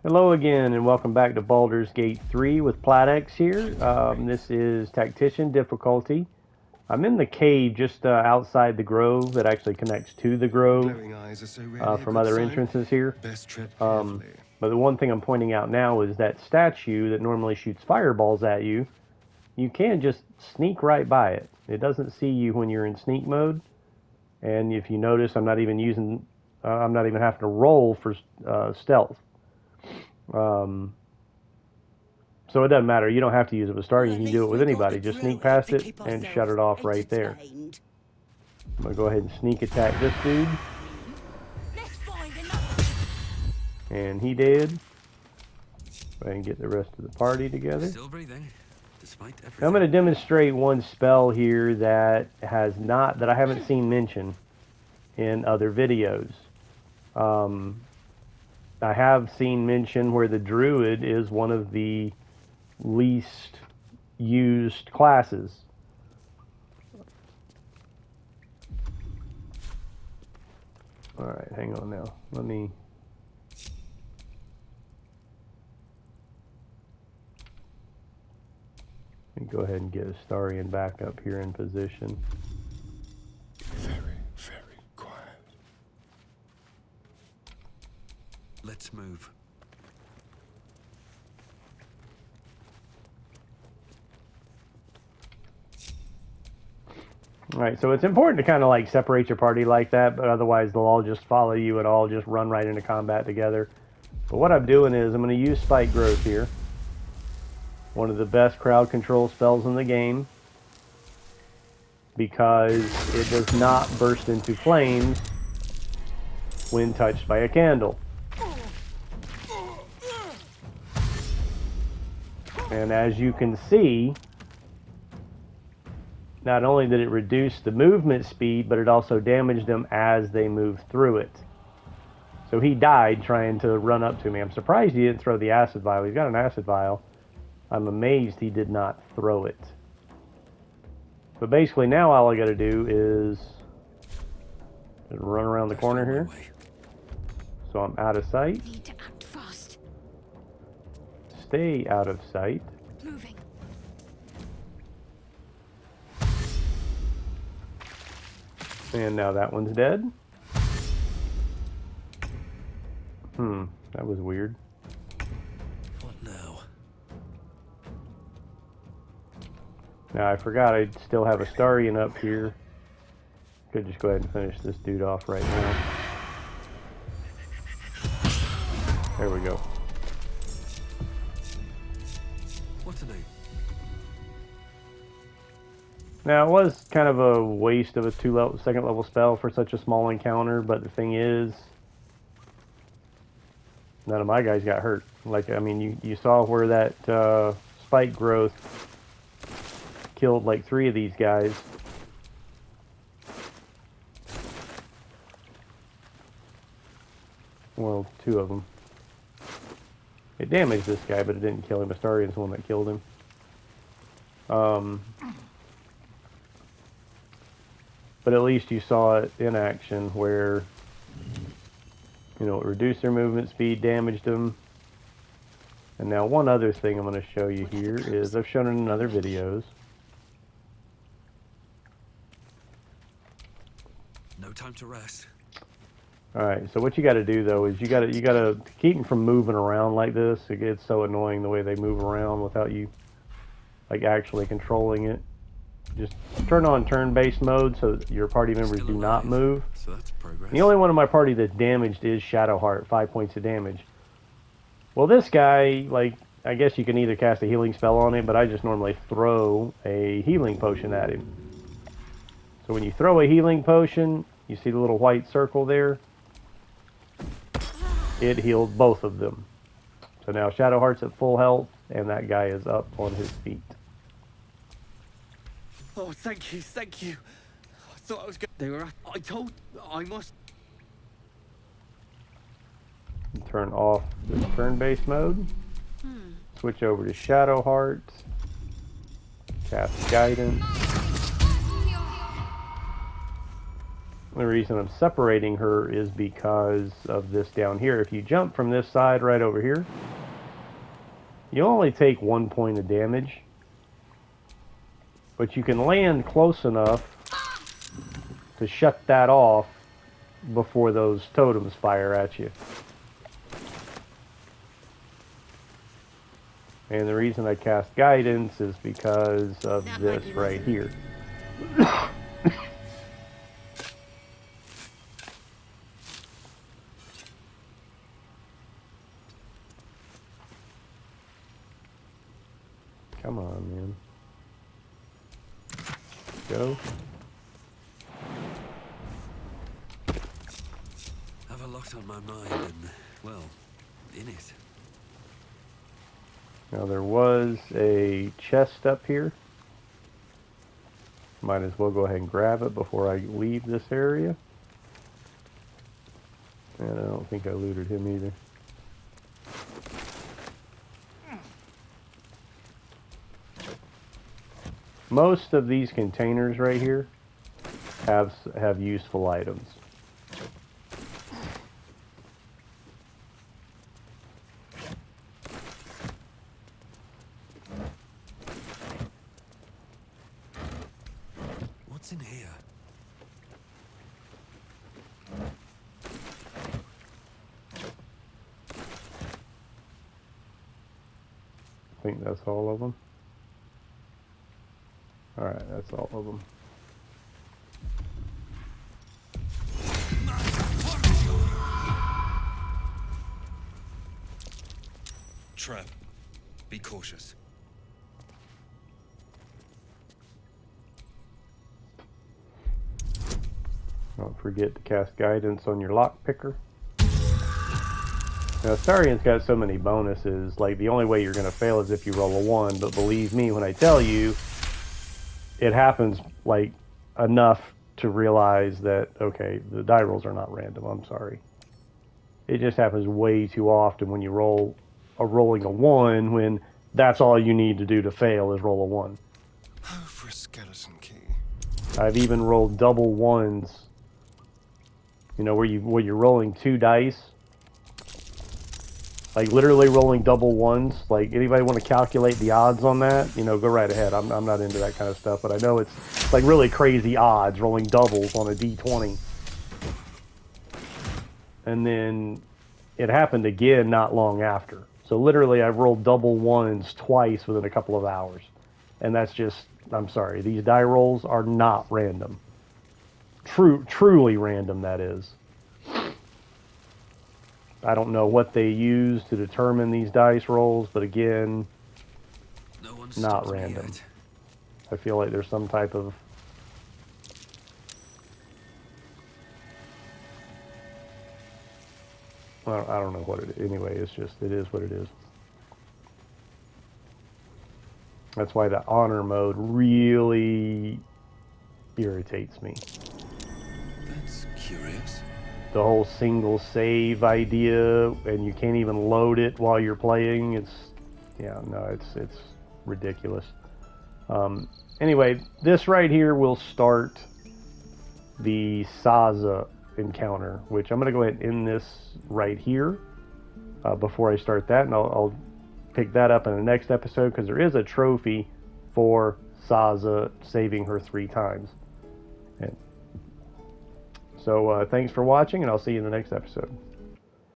Hello again, and welcome back to Baldur's Gate 3 with Platex here. This is Tactician difficulty. I'm in the cave just outside the grove that actually connects to the grove from other entrances here. But the one thing I'm pointing out now is that statue that normally shoots fireballs at you, you can just sneak right by it. It doesn't see you when you're in sneak mode. And if you notice, I'm not even having to roll for stealth. So it doesn't matter. You don't have to use it with Star. You can do it with anybody. Just sneak past it and shut it off right there. I'm going to go ahead and sneak attack this dude. And he did. Go ahead and get the rest of the party together. Still breathing, despite everything. I'm going to demonstrate one spell here that I haven't seen mentioned in other videos. I have seen mention where the druid is one of the least used classes. Alright, hang on now. Let me go ahead and get Astarion back up here in position. Very, very quiet. Let's move. Alright, so it's important to kind of like separate your party like that, but otherwise they'll all just follow you and all just run right into combat together. But what I'm doing is I'm going to use Spike Growth here. One of the best crowd control spells in the game, because it does not burst into flames when touched by a candle. And as you can see, not only did it reduce the movement speed, but it also damaged them as they moved through it. So he died trying to run up to me. I'm surprised he didn't throw the acid vial. He's got an acid vial. I'm amazed he did not throw it. But basically now all I got to do is run around the corner here. So I'm out of sight. Need to act fast. Stay out of sight. Moving. And now that one's dead. That was weird. What now? Now I forgot I still have Astarion up here. Could just go ahead and finish this dude off right now. There we go. What to do? Now it was kind of a waste of a second level spell for such a small encounter, but the thing is, none of my guys got hurt. Like, I mean, you saw where that spike growth killed like 3 of these guys. Well, 2 of them. It damaged this guy, but it didn't kill him. Astarion's the one that killed him. But at least you saw it in action where, you know, it reduced their movement speed, damaged them. And now one other thing I'm going to show you here is, I've shown it in other videos. No time to rest. Alright, so what you got to do though is you got to keep them from moving around like this. It gets so annoying the way they move around without you like actually controlling it. Just turn on turn-based mode so that your party members do not move. So that's progress. The only one in my party that's damaged is Shadowheart, 5 points of damage. Well, this guy, like, I guess you can either cast a healing spell on him, but I just normally throw a healing potion at him. So when you throw a healing potion, you see the little white circle there? It healed both of them. So now Shadowheart's at full health, and that guy is up on his feet. Oh, thank you, thank you. I thought I was good. I must. Turn off the turn-based mode. Switch over to Shadowheart. Cast Guidance. The reason I'm separating her is because of this down here. If you jump from this side right over here, you only take 1 point of damage, but you can land close enough to shut that off before those totems fire at you. And the reason I cast guidance is because of this right here. Come on, man. Go. Have a lot on my mind and, well, in it. Now there was a chest up here. Might as well go ahead and grab it before I leave this area. And I don't think I looted him either. Most of these containers right here have useful items. What's in here? I think that's all of them. Alright, that's all of them. Trap. Be cautious. Don't forget to cast guidance on your lock picker. Now, Starian's got so many bonuses, like the only way you're going to fail is if you roll a 1, but believe me when I tell you, it happens like enough to realize that, okay, the die rolls are not random, I'm sorry. It just happens way too often when you rolling a 1 when that's all you need to do to fail is roll a 1. Oh, for a skeleton key. I've even rolled double 1s, you know, where you're rolling 2 dice. Like literally rolling double 1s. Like anybody want to calculate the odds on that? You know, go right ahead. I'm not into that kind of stuff, but I know it's like really crazy odds rolling doubles on a D20. And then it happened again not long after. So literally I've rolled double 1s twice within a couple of hours. And that's just, I'm sorry, these die rolls are not random. Truly random, that is. I don't know what they use to determine these dice rolls, but again, No one's not stopped me random. yet. I feel like there's some type of... Well, I don't know what it is. Anyway, it's just, it is what it is. That's why the honor mode really irritates me. That's curious. The whole single save idea, and you can't even load it while you're playing. It's, yeah, no, it's ridiculous. Anyway, this right here will start the Saza encounter, which I'm going to go ahead and end this right here before I start that, and I'll pick that up in the next episode because there is a trophy for Saza saving her 3 times. And so thanks for watching, and I'll see you in the next episode.